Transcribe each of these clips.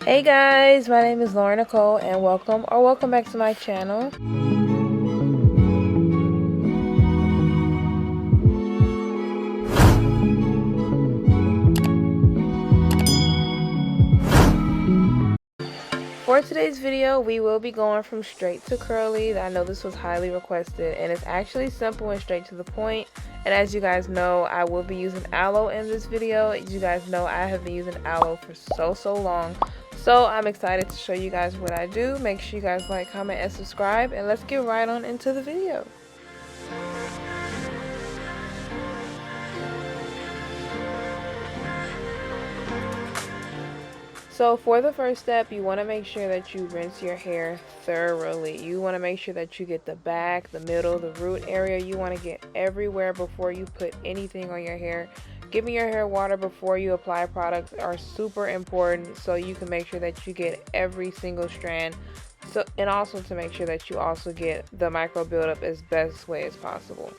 Hey guys, my name is Lauren Nicole and welcome back to my channel. For today's video, we will be going from straight to curly. I know this was highly requested and it's actually simple and straight to the point. And as you guys know, I will be using aloe in this video. As you guys know, I have been using aloe for so long. So I'm excited to show you guys what I do. Make sure you guys like, comment, and subscribe. And let's get right on into the video. So for the first step, you want to make sure that you rinse your hair thoroughly. You want to make sure that you get the back, the middle, the root area. You want to get everywhere before you put anything on your hair. Giving your hair water before you apply products are super important, so you can make sure that you get every single strand. And also to make sure that you also get the micro buildup as best way as possible.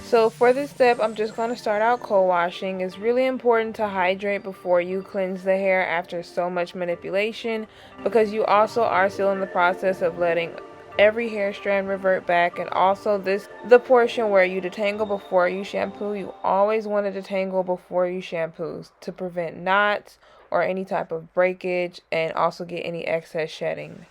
So for this step, I'm just going to start out cold washing. It's really important to hydrate before you cleanse the hair after so much manipulation, because you also are still in the process of letting every hair strand revert back. And also the portion where you detangle before you shampoo, you always want to detangle before you shampoo to prevent knots or any type of breakage, and also get any excess shedding.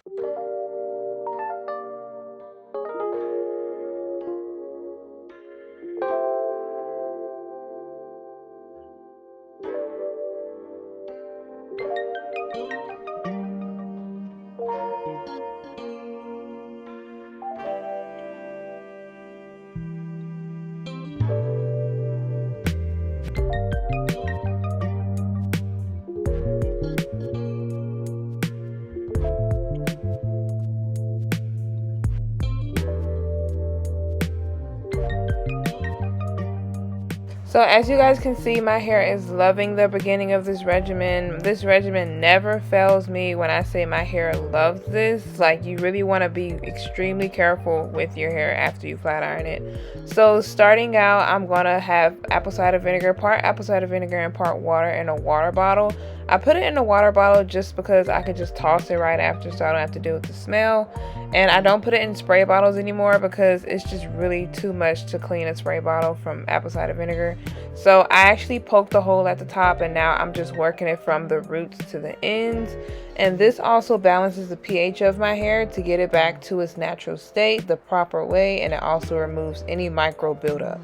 So as you guys can see, my hair is loving the beginning of this regimen. This regimen never fails me when I say my hair loves this. Like, you really want to be extremely careful with your hair after you flat iron it. So starting out, I'm going to have apple cider vinegar, part apple cider vinegar and part water in a water bottle. I put it in a water bottle just because I could just toss it right after, so I don't have to deal with the smell. And I don't put it in spray bottles anymore because it's just really too much to clean a spray bottle from apple cider vinegar. So I actually poked a hole at the top, and now I'm just working it from the roots to the ends. And this also balances the pH of my hair to get it back to its natural state the proper way, and it also removes any micro buildup.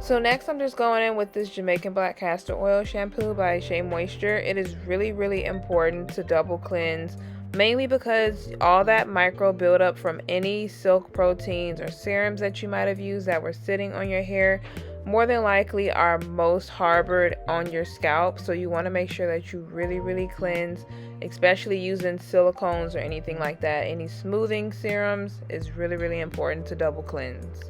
So next, I'm just going in with this Jamaican Black Castor Oil shampoo by Shea Moisture. It is really important to double cleanse, mainly because all that micro buildup from any silk proteins or serums that you might have used that were sitting on your hair more than likely are most harbored on your scalp. So you want to make sure that you really cleanse especially using silicones or anything like that. Any smoothing serums is really, really important to double cleanse.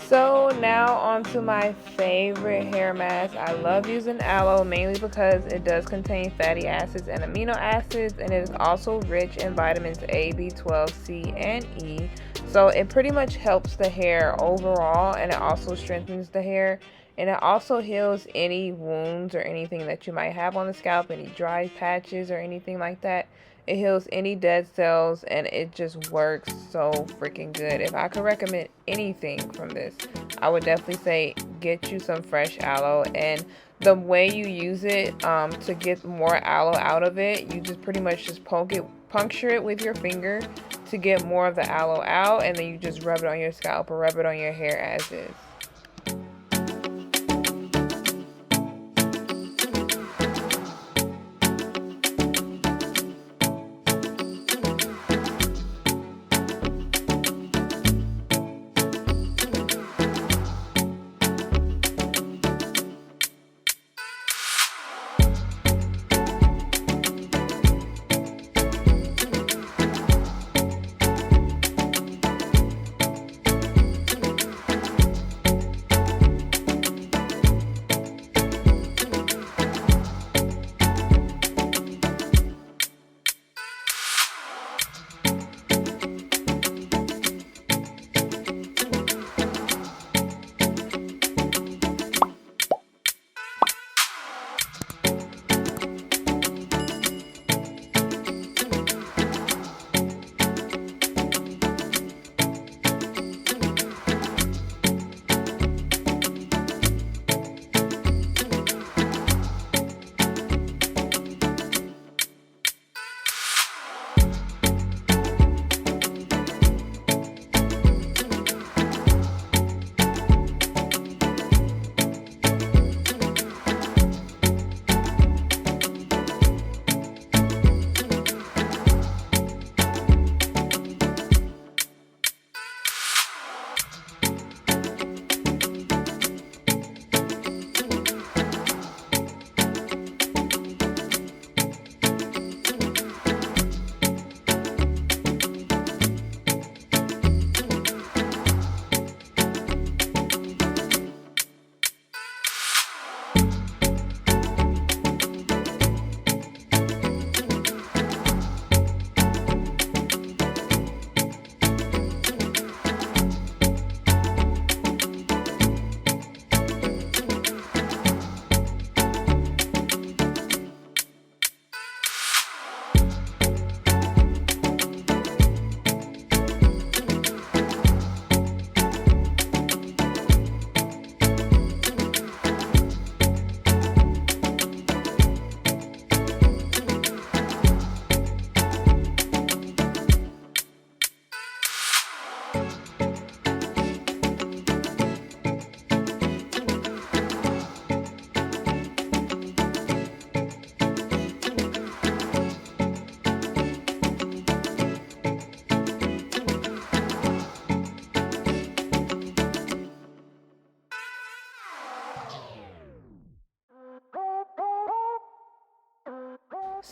So now on to my favorite hair mask. I love using aloe mainly because it does contain fatty acids and amino acids, and it is also rich in vitamins A, B12, C, and E. So it pretty much helps the hair overall, and it also strengthens the hair, and it also heals any wounds or anything that you might have on the scalp, any dry patches or anything like that. It heals any dead cells, and it just works so freaking good. If I could recommend anything from this, I would definitely say get you some fresh aloe. And the way you use it, to get more aloe out of it, you just pretty much just puncture it with your finger to get more of the aloe out, and then you just rub it on your scalp or rub it on your hair as is.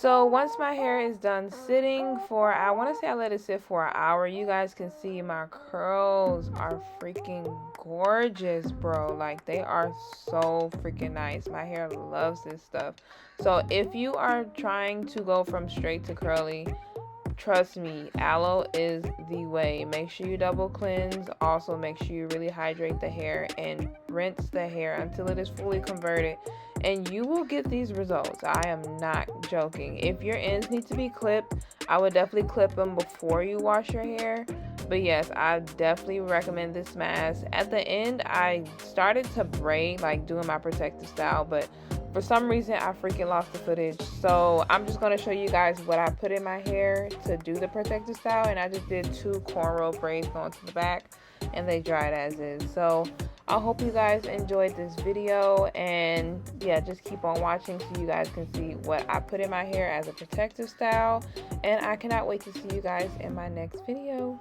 So once my hair is done sitting for, I want to say I let it sit for an hour. You guys can see my curls are freaking gorgeous, bro. Like, they are so freaking nice. My hair loves this stuff. So if you are trying to go from straight to curly, trust me, aloe is the way. Make sure you double cleanse. Also, make sure you really hydrate the hair and rinse the hair until it is fully converted. And you will get these results. I am not joking. If your ends need to be clipped, I would definitely clip them before you wash your hair. But yes, I definitely recommend this mask. At the end, I started to braid, like doing my protective style, but for some reason I freaking lost the footage. So I'm just going to show you guys what I put in my hair to do the protective style. And I just did 2 cornrow braids going to the back, and they dried as is. So I hope you guys enjoyed this video, and yeah, just keep on watching so you guys can see what I put in my hair as a protective style. And I cannot wait to see you guys in my next video.